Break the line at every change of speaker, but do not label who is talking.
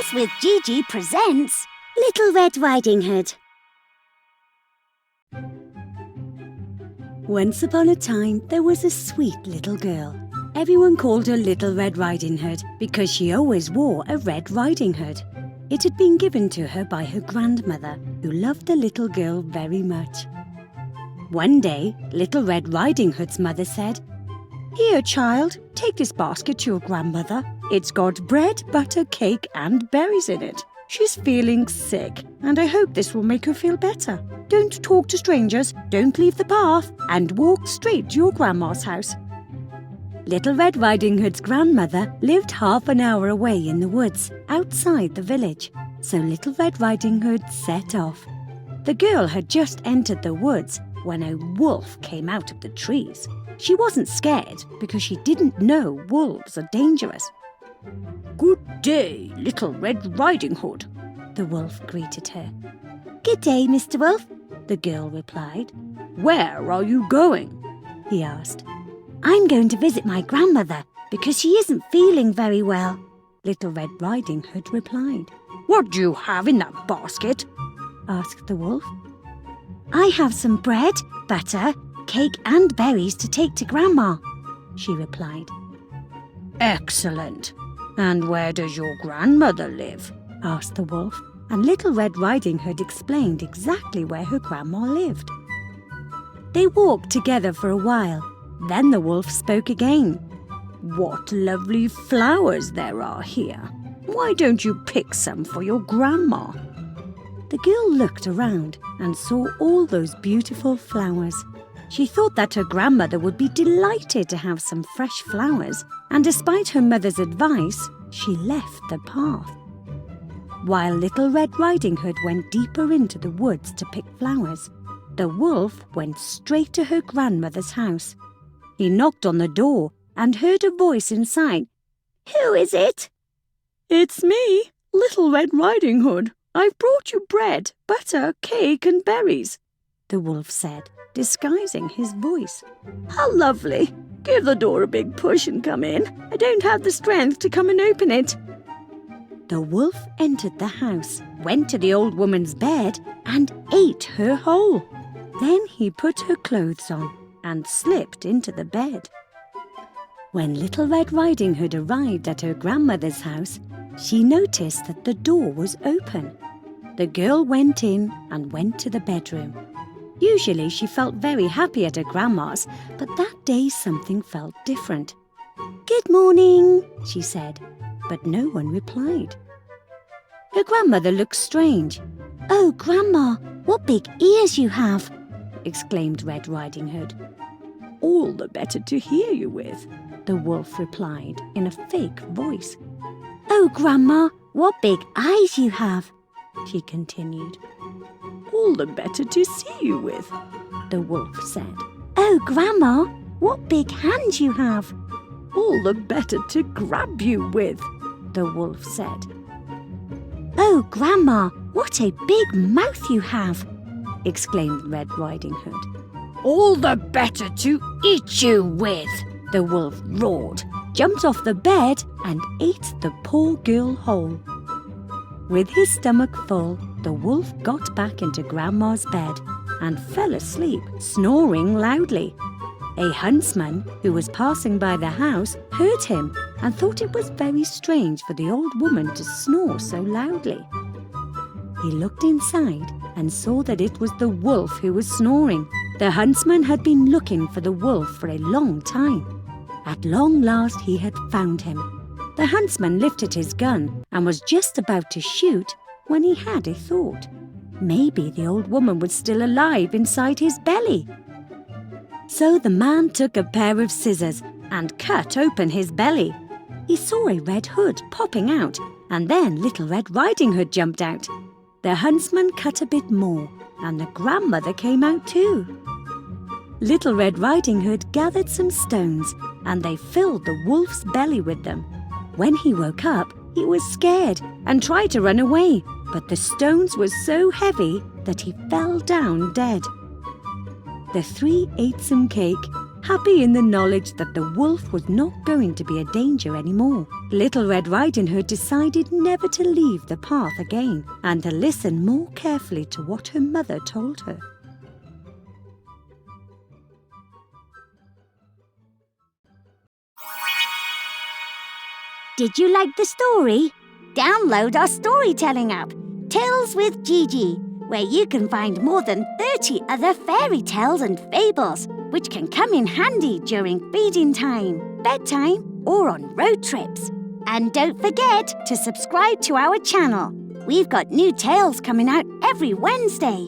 Horse with GiGi presents Little Red Riding Hood. Once upon a time, there was a sweet little girl. Everyone called her Little Red Riding Hood because she always wore a red riding hood. It had been given to her by her grandmother, who loved the little girl very much. One day, Little Red Riding Hood's mother said, "Here, child, take this basket to your grandmother. It's got bread, butter, cake and berries in it. She's feeling sick, and I hope this will make her feel better. Don't talk to strangers, don't leave the path, and walk straight to your grandma's house." Little Red Riding Hood's grandmother lived half an hour away in the woods, outside the village, so Little Red Riding Hood set off. The girl had just entered the woods when a wolf came out of the trees. She wasn't scared because she didn't know wolves are dangerous. "Good day, Little Red Riding Hood," the wolf greeted her. "Good day, Mr. Wolf," the girl replied. "Where are you going?" he asked. "I'm going to visit my grandmother because she isn't feeling very well," Little Red Riding Hood replied. "What do you have in that basket?" asked the wolf. "I have some bread, butter, cake and berries to take to Grandma," she replied. "Excellent. And where does your grandmother live?" asked the wolf, and Little Red Riding Hood explained exactly where her grandma lived. They walked together for a while. Then the wolf spoke again. "What lovely flowers there are here. Why don't you pick some for your grandma?" The girl looked around and saw all those beautiful flowers. She thought that her grandmother would be delighted to have some fresh flowers, and despite her mother's advice, she left the path. While Little Red Riding Hood went deeper into the woods to pick flowers, the wolf went straight to her grandmother's house. He knocked on the door and heard a voice inside. "Who is it?" "It's me, Little Red Riding Hood. I've brought you bread, butter, cake and berries," the wolf said, disguising his voice. "How lovely! Give the door a big push and come in. I don't have the strength to come and open it." The wolf entered the house, went to the old woman's bed and ate her whole. Then he put her clothes on and slipped into the bed. When Little Red Riding Hood arrived at her grandmother's house, she noticed that the door was open. The girl went in and went to the bedroom. Usually she felt very happy at her grandma's, but that day something felt different. "Good morning," she said, but no one replied. Her grandmother looked strange. "Oh, Grandma, what big ears you have!" exclaimed Red Riding Hood. "All the better to hear you with," the wolf replied in a fake voice. "Oh, Grandma, what big eyes you have!" she continued. "All the better to see you with," the wolf said. "Oh, Grandma, what big hands you have!" "All the better to grab you with," the wolf said. "Oh, Grandma, what a big mouth you have!" exclaimed Red Riding Hood. "All the better to eat you with," the wolf roared, jumped off the bed and ate the poor girl whole. With his stomach full, the wolf got back into Grandma's bed and fell asleep, snoring loudly. A huntsman who was passing by the house heard him and thought it was very strange for the old woman to snore so loudly. He looked inside and saw that it was the wolf who was snoring. The huntsman had been looking for the wolf for a long time. At long last he had found him. The huntsman lifted his gun and was just about to shoot when he had a thought. Maybe the old woman was still alive inside his belly. So the man took a pair of scissors and cut open his belly. He saw a red hood popping out, and then Little Red Riding Hood jumped out. The huntsman cut a bit more, and the grandmother came out too. Little Red Riding Hood gathered some stones, and they filled the wolf's belly with them. When he woke up, he was scared and tried to run away, but the stones were so heavy that he fell down dead. The three ate some cake, happy in the knowledge that the wolf was not going to be a danger anymore. Little Red Riding Hood decided never to leave the path again and to listen more carefully to what her mother told her.
Did you like the story? Download our storytelling app, Tales with GiGi, where you can find more than 30 other fairy tales and fables, which can come in handy during feeding time, bedtime, or on road trips. And don't forget to subscribe to our channel. We've got new tales coming out every Wednesday.